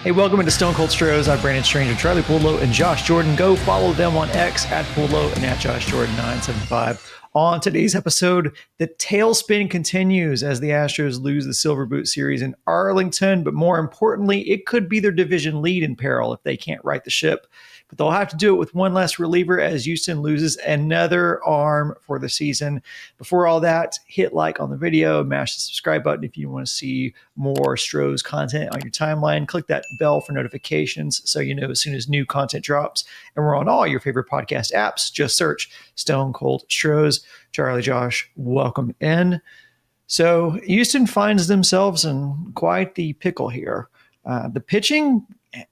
Hey, welcome into Stone Cold Stros. I'm Brandon Stranger, Charlie Pullo, and Josh Jordan. Go follow them on X at Pullo and at Josh Jordan 975. On today's episode, the tailspin continues as the Astros lose the Silver Boot Series in Arlington, but more importantly, it could be their division lead in peril if they can't right the ship. But they'll have to do it with one less reliever as Houston loses another arm for the season. Before all that, hit like on the video, mash the subscribe button if you want to see more Stros content on your timeline. Click that bell for notifications so you know as soon as new content drops. And we're on all your favorite podcast apps. Just search Stone Cold Stros. Charlie, Josh, welcome in. So Houston finds themselves in quite the pickle here. The pitching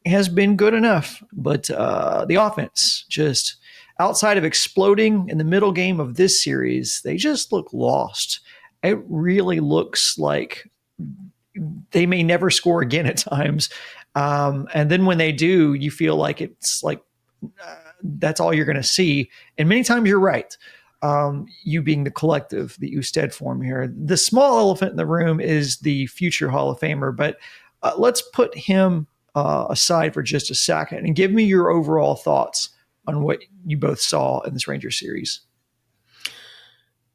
has been good enough, but the offense, just outside of exploding in the middle game of this series, they just look lost. It really looks like they may never score again at times. And then when they do, you feel like it's like that's all you're going to see. And many times you're right. You being the collective that you stood for here. The small elephant in the room is the future Hall of Famer, but let's put him aside for just a second and give me your overall thoughts on what you both saw in this Ranger series.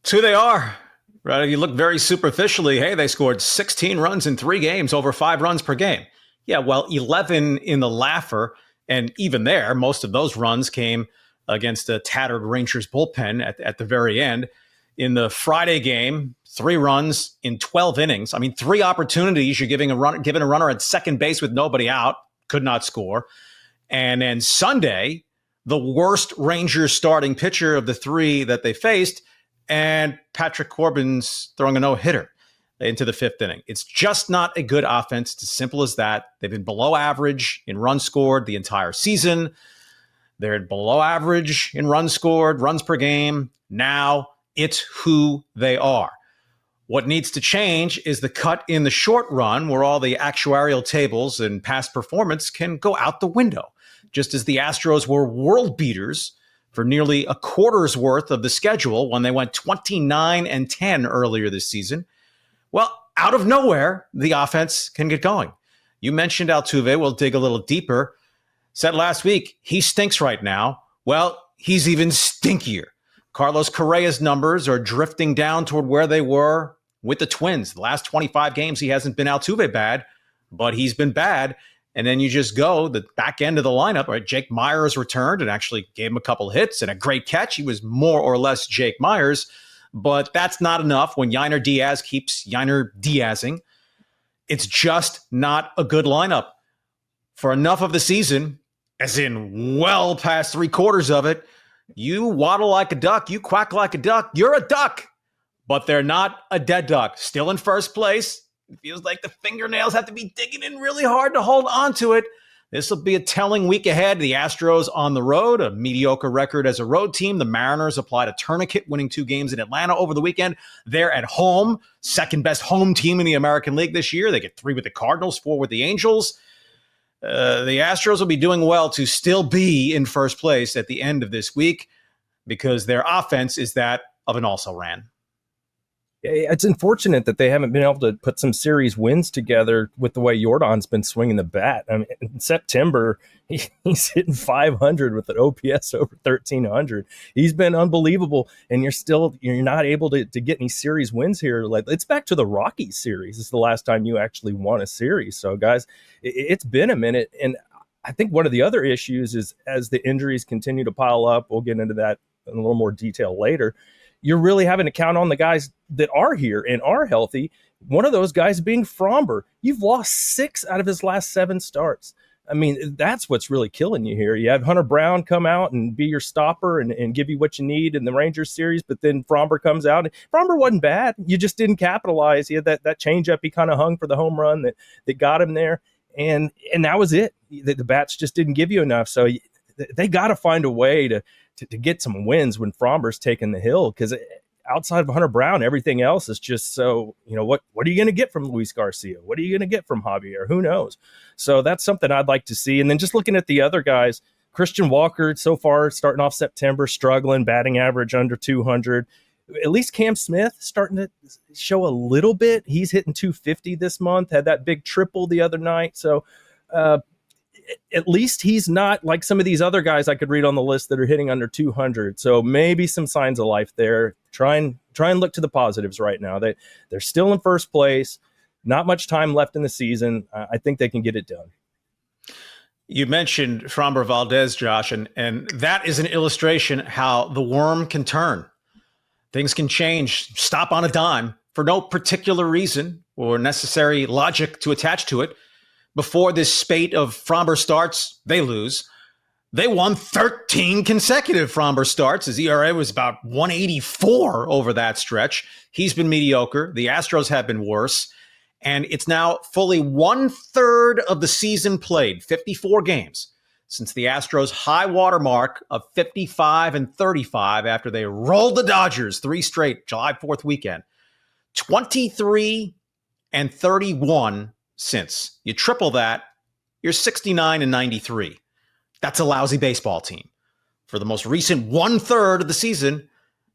It's who they are, right? If you look very superficially, hey, they scored 16 runs in 3 games, over 5 runs per game. Yeah, well, 11 in the laugher, and even there, most of those runs came against a tattered Rangers bullpen at the very end. In the Friday game, 3 runs in 12 innings. I mean, 3 opportunities. You're giving a runner at second base with nobody out, could not score. And then Sunday, the worst Rangers starting pitcher of the 3 that they faced, and Patrick Corbin's throwing a no-hitter into the 5th inning. It's just not a good offense. It's as simple as that. They've been below average in runs scored the entire season. They're below average in runs scored, runs per game. Now it's who they are. What needs to change is the cut in the short run where all the actuarial tables and past performance can go out the window. Just as the Astros were world beaters for nearly a quarter's worth of the schedule when they went 29-10 earlier this season. Well, out of nowhere, the offense can get going. You mentioned Altuve. We'll dig a little deeper. Said last week, he stinks right now. Well, he's even stinkier. Carlos Correa's numbers are drifting down toward where they were with the Twins. The last 25 games, he hasn't been Altuve bad, but he's been bad. And then you just go the back end of the lineup, right? Jake Myers returned and actually gave him a couple hits and a great catch. He was more or less Jake Myers, but that's not enough when Yainer Diaz keeps Yainer Diazing. It's just not a good lineup. For enough of the season, as in well past 3/4 of it, you waddle like a duck, you quack like a duck, you're a duck. But they're not a dead duck. Still in first place. It feels like the fingernails have to be digging in really hard to hold on to it. This will be a telling week ahead. The Astros on the road, a mediocre record as a road team. The Mariners applied a tourniquet, winning 2 games in Atlanta over the weekend. They're at home, second best home team in the American League this year. They get 3 with the Cardinals, 4 with the Angels. The Astros will be doing well to still be in first place at the end of this week because their offense is that of an also-ran. It's unfortunate that they haven't been able to put some series wins together with the way Jordan's been swinging the bat. I mean, in September, he's hitting 500 with an OPS over 1,300. He's been unbelievable, and you're not able to get any series wins here. Like, it's back to the Rockies series. It's the last time you actually won a series. So, guys, it's been a minute, and I think one of the other issues is as the injuries continue to pile up, we'll get into that in a little more detail later, you're really having to count on the guys that are here and are healthy. One of those guys being Fromber. You've lost 6 out of his last 7 starts. I mean, that's what's really killing you here. You have Hunter Brown come out and be your stopper and give you what you need in the Rangers series, but then Fromber comes out. And Fromber wasn't bad. You just didn't capitalize. He had that changeup. He kind of hung for the home run that got him there. And that was it. The bats just didn't give you enough. So they got to find a way to get some wins when Fromber's taking the hill, because outside of Hunter Brown, everything else is just so, what are you going to get from Luis Garcia? What are you going to get from Javier? Who knows? So that's something I'd like to see. And then just looking at the other guys, Christian Walker, so far, starting off September, struggling, batting average under 200. At least Cam Smith starting to show a little bit. He's hitting 250 this month, had that big triple the other night. So At least he's not like some of these other guys I could read on the list that are hitting under 200. So maybe some signs of life there. Try and look to the positives right now. They're still in first place. Not much time left in the season. I think they can get it done. You mentioned Framber Valdez, Josh, and that is an illustration how the worm can turn. Things can change, stop on a dime for no particular reason or necessary logic to attach to it. Before this spate of Framber starts, they lose. They won 13 consecutive Framber starts. His ERA was about 184 over that stretch. He's been mediocre. The Astros have been worse. And it's now fully 1/3 of the season played, 54 games, since the Astros' high water mark of 55-35 after they rolled the Dodgers 3 straight July 4th weekend. 23-31 since. You triple that, you're 69-93. That's a lousy baseball team. For the most recent 1/3 of the season,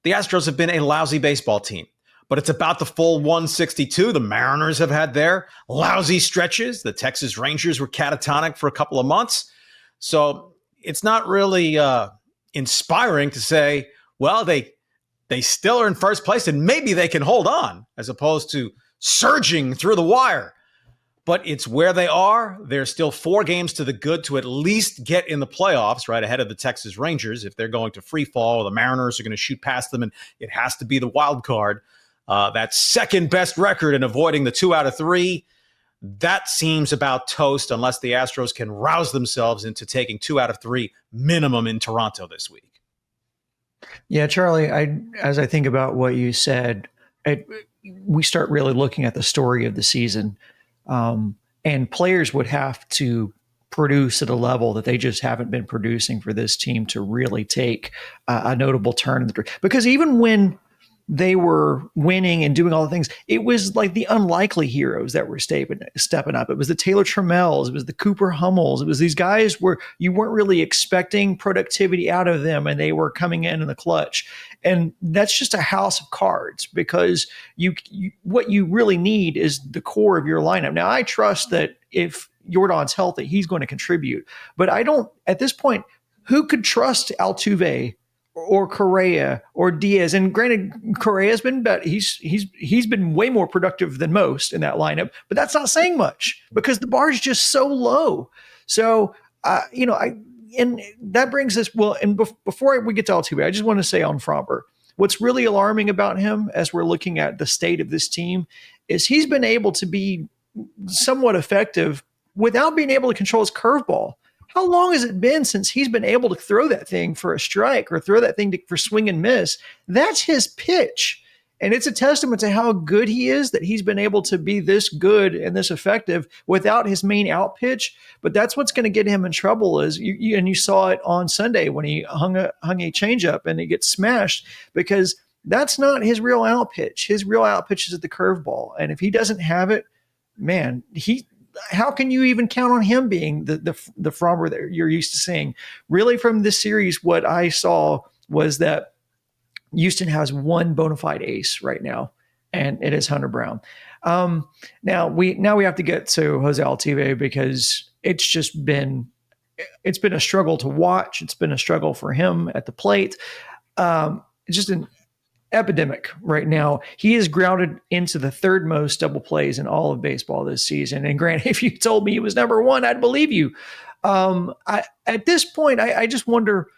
the Astros have been a lousy baseball team. But it's about the full 162 the Mariners have had their lousy stretches. The Texas Rangers were catatonic for a couple of months. So it's not really inspiring to say, well, they still are in first place and maybe they can hold on, as opposed to surging through the wire. But it's where they are. There's still 4 games to the good to at least get in the playoffs, right ahead of the Texas Rangers. If they're going to free fall, the Mariners are going to shoot past them, and it has to be the wild card. That second best record in avoiding the 2 out of 3, that seems about toast unless the Astros can rouse themselves into taking 2 out of 3 minimum in Toronto this week. Yeah, Charlie, as I think about what you said, we start really looking at the story of the season. And players would have to produce at a level that they just haven't been producing for this team to really take a notable turn in the, because even when they were winning and doing all the things, it was like the unlikely heroes that were stepping up. It was the Taylor Trammels. It was the Cooper Hummels. It was these guys where you weren't really expecting productivity out of them, and they were coming in the clutch. And that's just a house of cards, because you what you really need is the core of your lineup. Now, I trust that if Jordan's healthy, he's going to contribute. But I don't, at this point, who could trust Altuve or Correa or Diaz? And granted, Correa's been better. He's been way more productive than most in that lineup, but that's not saying much because the bar is just so low. So, and that brings us, well, and before we get to Altuve, I just want to say on Framber, what's really alarming about him as we're looking at the state of this team is he's been able to be somewhat effective without being able to control his curveball. How long has it been since he's been able to throw that thing for a strike or throw that thing for swing and miss? That's his pitch. And it's a testament to how good he is that he's been able to be this good and this effective without his main out pitch. But that's what's going to get him in trouble is you saw it on Sunday when he hung a changeup and it gets smashed, because that's not his real out pitch. His real out pitch is at the curveball. And if he doesn't have it, man, how can you even count on him being the Framber that you're used to seeing? Really, from this series, what I saw was that Houston has one bona fide ace right now, and it is Hunter Brown. Now we have to get to Jose Altuve, because it's been a struggle to watch. It's been a struggle for him at the plate. It's just an epidemic right now. He is grounded into the 3rd most double plays in all of baseball this season. And granted, if you told me he was number 1, I'd believe you. At this point, I just wonder.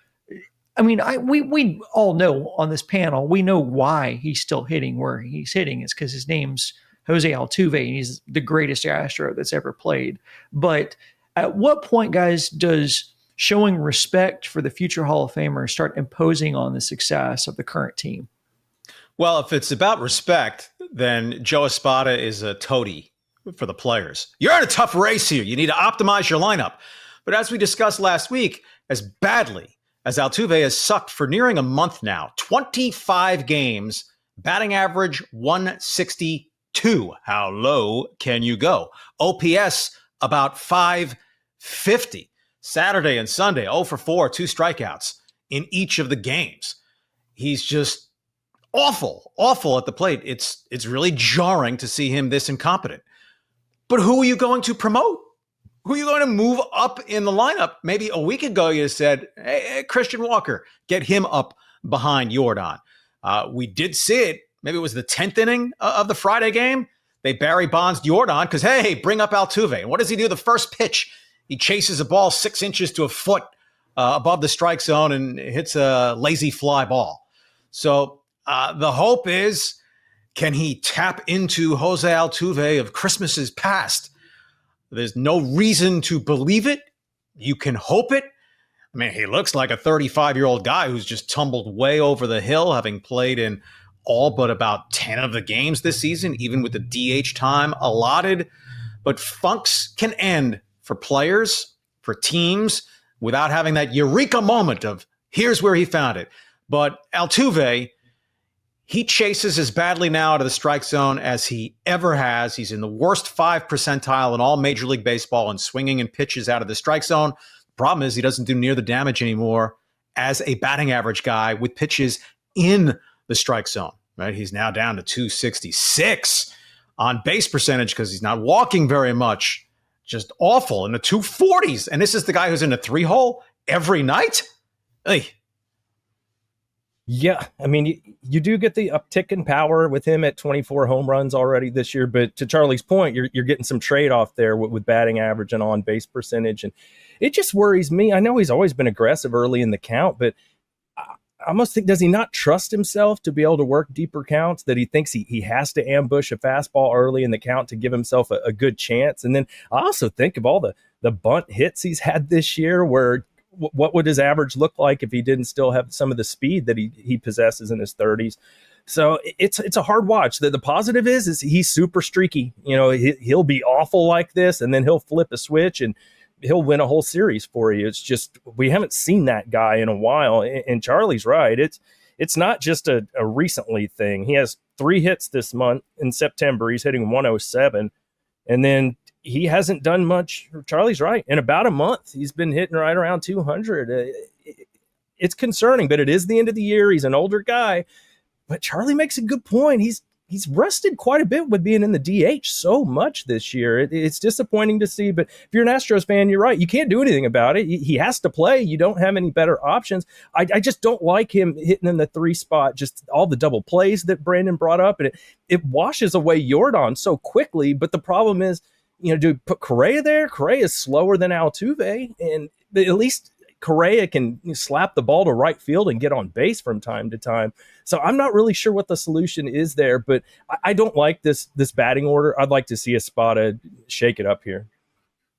I mean, we all know on this panel, we know why he's still hitting where he's hitting. It's because his name's Jose Altuve, and he's the greatest Astro that's ever played. But at what point, guys, does showing respect for the future Hall of Famer start imposing on the success of the current team? Well, if it's about respect, then Joe Espada is a toady for the players. You're in a tough race here. You need to optimize your lineup. But as we discussed last week, as badly as Altuve has sucked for nearing a month now, 25 games, batting average 162. How low can you go? OPS about 550. Saturday and Sunday, 0 for 4, 2 strikeouts in each of the games. He's just awful at the plate. It's really jarring to see him this incompetent. But who are you going to promote? Who are you going to move up in the lineup? Maybe a week ago you said, hey, Christian Walker, get him up behind Jordan. We did see it. Maybe it was the 10th inning of the Friday game. They Barry Bonds Jordan because, hey, bring up Altuve. And what does he do? The first pitch, he chases a ball 6 inches to a foot above the strike zone and hits a lazy fly ball. So the hope is, can he tap into Jose Altuve of Christmases past? There's no reason to believe it. You can hope it. I mean, he looks like a 35-year-old guy who's just tumbled way over the hill, having played in all but about 10 of the games this season, even with the DH time allotted. But funks can end for players, for teams, without having that eureka moment of, here's where he found it. But Altuve, he chases as badly now out of the strike zone as he ever has. He's in the worst 5 percentile in all Major League Baseball in swinging and pitches out of the strike zone. The problem is he doesn't do near the damage anymore as a batting average guy with pitches in the strike zone, right? He's now down to 266 on base percentage because he's not walking very much. Just awful in the 240s. And this is the guy who's in a 3-hole every night? Hey. Yeah, I mean, you do get the uptick in power with him at 24 home runs already this year. But to Charlie's point, you're getting some trade-off there with batting average and on-base percentage. And it just worries me. I know he's always been aggressive early in the count, but I almost think, does he not trust himself to be able to work deeper counts, that he thinks he has to ambush a fastball early in the count to give himself a good chance? And then I also think of all the bunt hits he's had this year, where what would his average look like if he didn't still have some of the speed that he possesses in his 30s? So it's a hard watch. The positive is he's super streaky. You know, he'll be awful like this, and then he'll flip a switch and he'll win a whole series for you. It's just, we haven't seen that guy in a while. And Charlie's right. It's not just a recently thing. He has 3 hits this month in September. He's hitting 107. And then he hasn't done much. Charlie's right. In about a month, he's been hitting right around 200. It's concerning, but it is the end of the year. He's an older guy. But Charlie makes a good point. He's rested quite a bit with being in the DH so much this year. It's disappointing to see. But if you're an Astros fan, you're right. You can't do anything about it. He has to play. You don't have any better options. I just don't like him hitting in the 3 spot, just all the double plays that Brandon brought up. And it washes away Jordan so quickly. But the problem is, you know, do you put Correa there? Correa is slower than Altuve, and at least Correa can slap the ball to right field and get on base from time to time. So I'm not really sure what the solution is there, but I don't like this batting order. I'd like to see Espada shake it up here.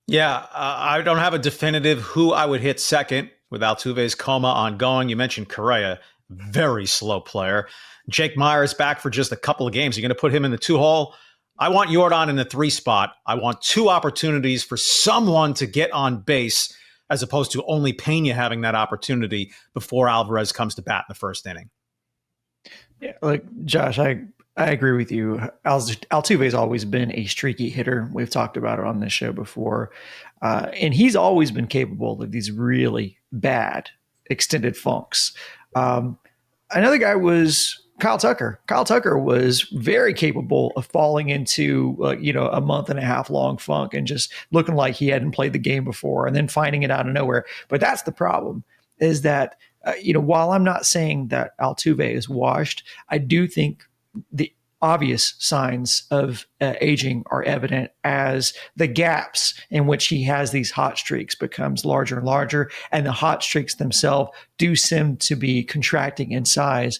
Yeah, I don't have a definitive who I would hit second with Altuve's coma ongoing. You mentioned Correa, very slow player. Jake Myers back for just a couple of games. You're going to put him in the 2-hole? I want Jordan in the 3 spot. I want 2 opportunities for someone to get on base, as opposed to only Pena having that opportunity before Alvarez comes to bat in the first inning. Yeah, like Josh, I agree with you. Altuve has always been a streaky hitter. We've talked about it on this show before. And he's always been capable of these really bad extended funks. Another guy was Kyle Tucker. Kyle Tucker was very capable of falling into a month and a half long funk and just looking like he hadn't played the game before and then finding it out of nowhere. But that's the problem, is that while I'm not saying that Altuve is washed, I do think the obvious signs of aging are evident as the gaps in which he has these hot streaks becomes larger and larger, and the hot streaks themselves do seem to be contracting in size.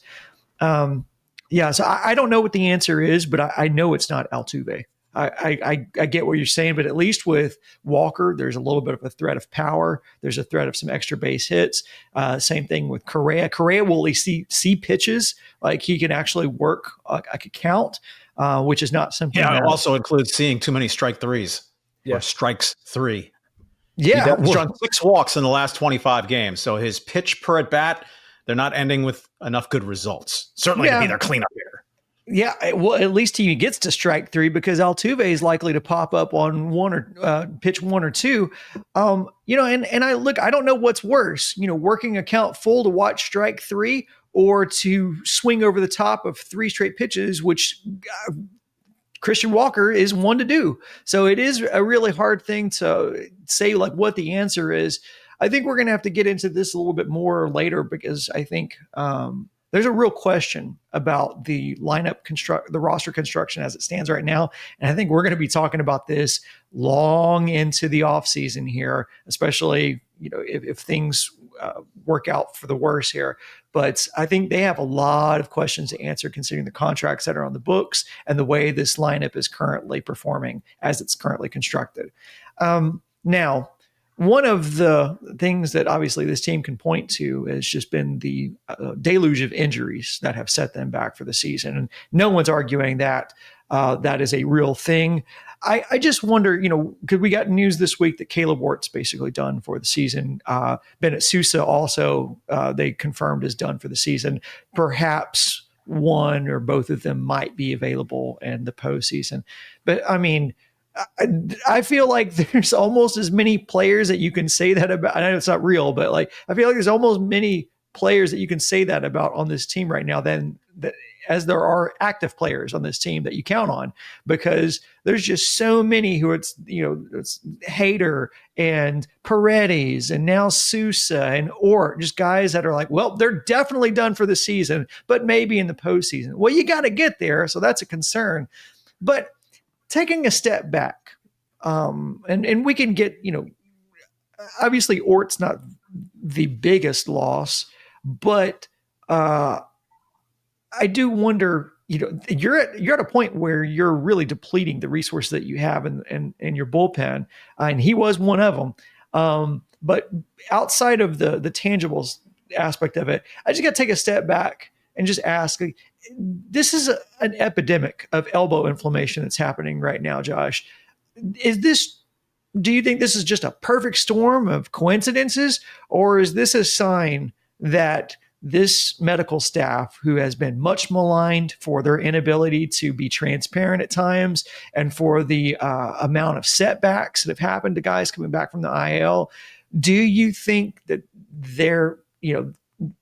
So I don't know what the answer is, but I know it's not Altuve. I get what you're saying, but at least with Walker, there's a little bit of a threat of power. There's a threat of some extra base hits. Same thing with Correa. Correa will at least see pitches, like he can actually work a count, which is not something. Yeah, it also includes seeing too many strike threes or strikes 3. Yeah, he's drawn 6 walks in the last 25 games, so his pitch per at bat, they're not ending with enough good results. Certainly to be their cleanup hitter. Yeah, well, at least he gets to strike 3 because Altuve is likely to pop up on pitch 1 or 2. And I don't know what's worse, working a count full to watch strike 3 or to swing over the top of 3 straight pitches, which Christian Walker is one to do. So it is a really hard thing to say like what the answer is. I think we're going to have to get into this a little bit more later because I think there's a real question about the the roster construction as it stands right now. And I think we're going to be talking about this long into the offseason here, especially, if things work out for the worse here. But I think they have a lot of questions to answer considering the contracts that are on the books and the way this lineup is currently performing as it's currently constructed. Now, one of the things that obviously this team can point to has just been the deluge of injuries that have set them back for the season. And no one's arguing that that is a real thing. I just wonder, because we got news this week that Caleb Wart's basically done for the season. Bennett Sousa also, they confirmed is done for the season. Perhaps one or both of them might be available in the postseason. But I mean, I feel like there's almost as many players that you can say that about. I know it's not real, but like I feel like there's almost many players that you can say that about on this team right now than that as there are active players on this team that you count on, because there's just so many who it's Hader and Paredes and now Sousa and Ort, just guys that are like, well, they're definitely done for the season, but maybe in the postseason. Well, you got to get there. So that's a concern. But taking a step back, and we can get, obviously Ort's not the biggest loss, but I do wonder, you're at a point where you're really depleting the resources that you have in your bullpen, and he was one of them. But outside of the tangibles aspect of it, I just got to take a step back and just ask, this is an epidemic of elbow inflammation that's happening right now, Josh. Do you think this is just a perfect storm of coincidences, or is this a sign that this medical staff, who has been much maligned for their inability to be transparent at times and for the amount of setbacks that have happened to guys coming back from the IL, do you think that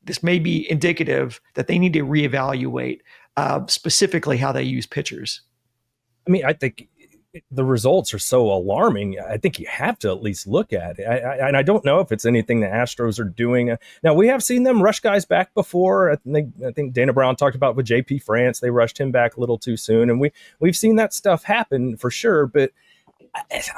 this may be indicative that they need to reevaluate specifically how they use pitchers? I mean, I think the results are so alarming. I think you have to at least look at it. And I don't know if it's anything the Astros are doing. Now, we have seen them rush guys back before. I think Dana Brown talked about with JP France. They rushed him back a little too soon. And we've seen that stuff happen for sure. But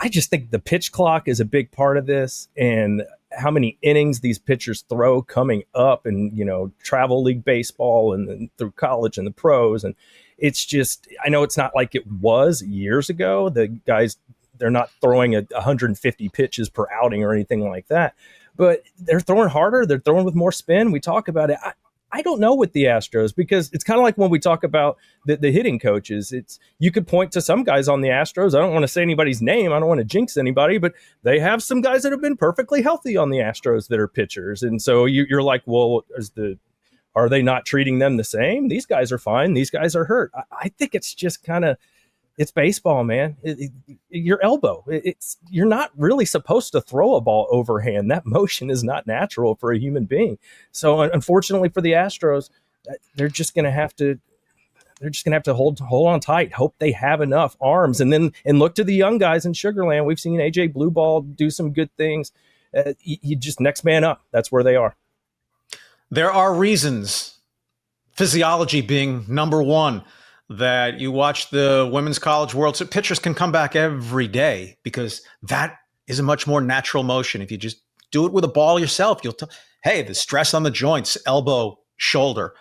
I just think the pitch clock is a big part of this, and how many innings these pitchers throw coming up and, travel league baseball and through college and the pros. And it's just, I know it's not like it was years ago. The guys, they're not throwing 150 pitches per outing or anything like that, but they're throwing harder. They're throwing with more spin. We talk about it. I don't know with the Astros, because it's kind of like when we talk about the hitting coaches. You could point to some guys on the Astros. I don't want to say anybody's name. I don't want to jinx anybody, but they have some guys that have been perfectly healthy on the Astros that are pitchers. And so you're like, well, are they not treating them the same? These guys are fine. These guys are hurt. I think it's just it's baseball, man. Your elbow, you're not really supposed to throw a ball overhand. That motion is not natural for a human being. So unfortunately for the Astros, they're just going to have to hold on tight, hope they have enough arms, and look to the young guys in Sugarland. We've seen AJ Blueball do some good things. You just next man up. That's where they are. There are reasons, physiology being number one, that you watch the Women's College World Series. Pitchers can come back every day because that is a much more natural motion. If you just do it with a ball yourself, hey, the stress on the joints, elbow, shoulder.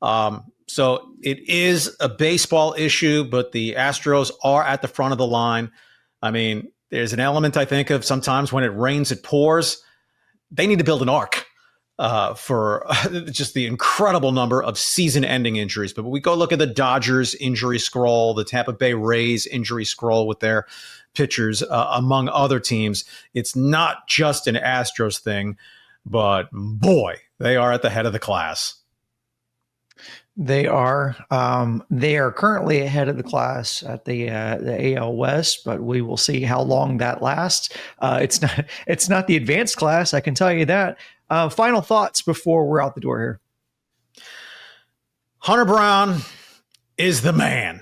So it is a baseball issue, but the Astros are at the front of the line. I mean, there's an element, I think, of sometimes when it rains, it pours. They need to build an arc for just the incredible number of season-ending injuries. But we go look at the Dodgers injury scroll, the Tampa Bay Rays injury scroll with their pitchers, among other teams. It's not just an Astros thing, but boy, they are at the head of the class. They are. They are currently ahead of the class at the AL West, but we will see how long that lasts. It's not the advanced class, I can tell you that. Final thoughts before we're out the door here. Hunter Brown is the man.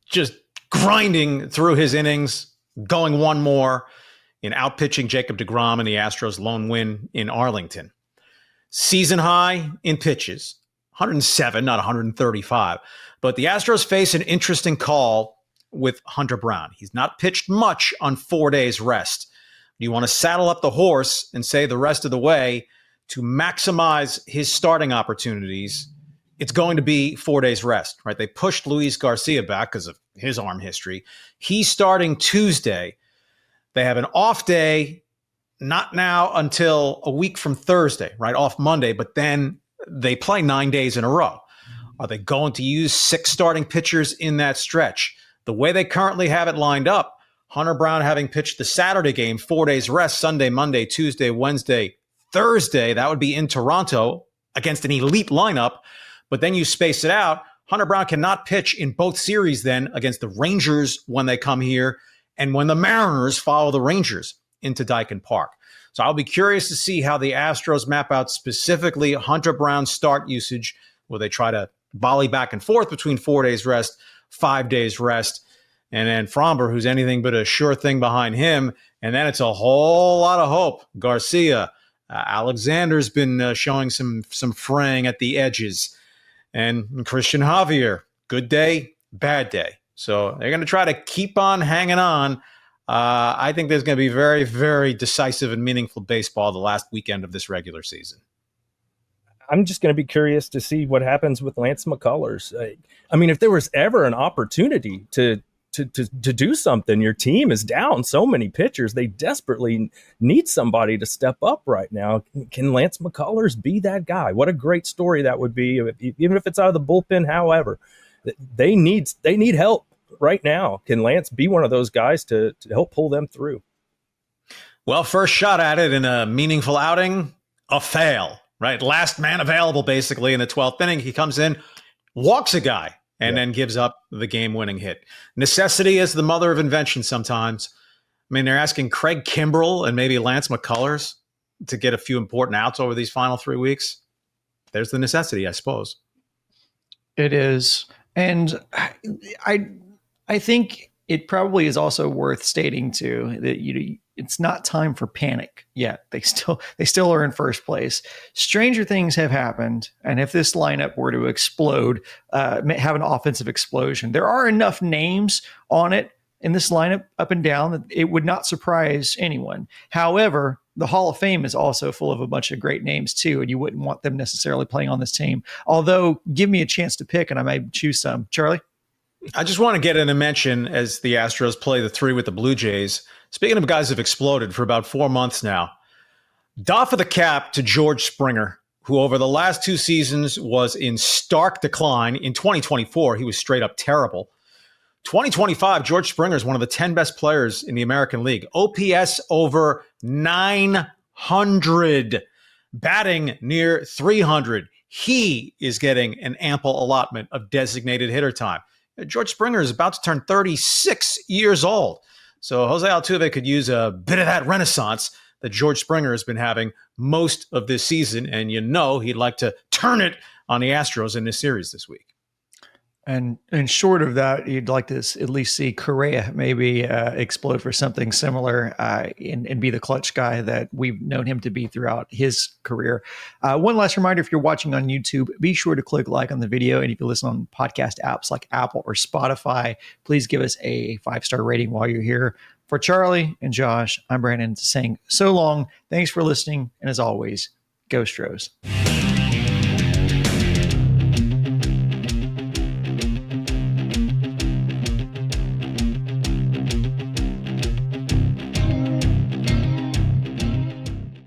Just grinding through his innings, going one more in outpitching Jacob deGrom in the Astros' lone win in Arlington. Season high in pitches, 107, not 135. But the Astros face an interesting call with Hunter Brown. He's not pitched much on 4 days rest. You want to saddle up the horse and say the rest of the way to maximize his starting opportunities. It's going to be 4 days rest, right? They pushed Luis Garcia back because of his arm history. He's starting Tuesday. They have an off day, not now until a week from Thursday, right? Off Monday, but then they play 9 days in a row. Are they going to use 6 starting pitchers in that stretch? The way they currently have it lined up, Hunter Brown having pitched the Saturday game, 4 days rest, Sunday, Monday, Tuesday, Wednesday, Thursday, that would be in Toronto against an elite lineup. But then you space it out. Hunter Brown cannot pitch in both series then against the Rangers when they come here and when the Mariners follow the Rangers into Daikin Park. So I'll be curious to see how the Astros map out specifically Hunter Brown's start usage. Will they try to volley back and forth between 4 days rest, 5 days rest, and then Fromber, who's anything but a sure thing behind him. And then it's a whole lot of hope. Garcia, Alexander's been showing some fraying at the edges. And Christian Javier, good day, bad day. So they're going to try to keep on hanging on. I think there's going to be very, very decisive and meaningful baseball the last weekend of this regular season. I'm just going to be curious to see what happens with Lance McCullers. I mean, if there was ever an opportunity to do something, your team is down so many pitchers. They desperately need somebody to step up right now. Can Lance McCullers be that guy? What a great story that would be, even if it's out of the bullpen. However, they need help right now. Can Lance be one of those guys to help pull them through? Well, first shot at it in a meaningful outing, a fail, right? Last man available, basically, in the 12th inning. He comes in, walks a guy, and then gives up the game-winning hit. Necessity is the mother of invention sometimes. I mean, they're asking Craig Kimbrell and maybe Lance McCullers to get a few important outs over these final 3 weeks. There's the necessity, I suppose. It is. And I think it probably is also worth stating, too, that it's not time for panic yet. They still are in first place. Stranger things have happened, and if this lineup were to explode, have an offensive explosion, there are enough names on it in this lineup up and down that it would not surprise anyone. However, the Hall of Fame is also full of a bunch of great names too, and you wouldn't want them necessarily playing on this team. Although, give me a chance to pick, and I might choose some. Charlie? I just want to get in a mention as the Astros play the 3 with the Blue Jays. Speaking of guys who have exploded for about 4 months now, doff of the cap to George Springer, who over the last 2 seasons was in stark decline. In 2024, he was straight up terrible. 2025, George Springer is one of the 10 best players in the American League. OPS over 900, batting near 300. He is getting an ample allotment of designated hitter time. George Springer is about to turn 36 years old. So Jose Altuve could use a bit of that renaissance that George Springer has been having most of this season. And he'd like to turn it on the Astros in this series this week. And short of that, you'd like to at least see Correa maybe explode for something similar and be the clutch guy that we've known him to be throughout his career. One last reminder, if you're watching on YouTube, be sure to click like on the video. And if you listen on podcast apps like Apple or Spotify, please give us a 5-star rating while you're here. For Charlie and Josh, I'm Brandon saying so long. Thanks for listening. And as always, go Stros.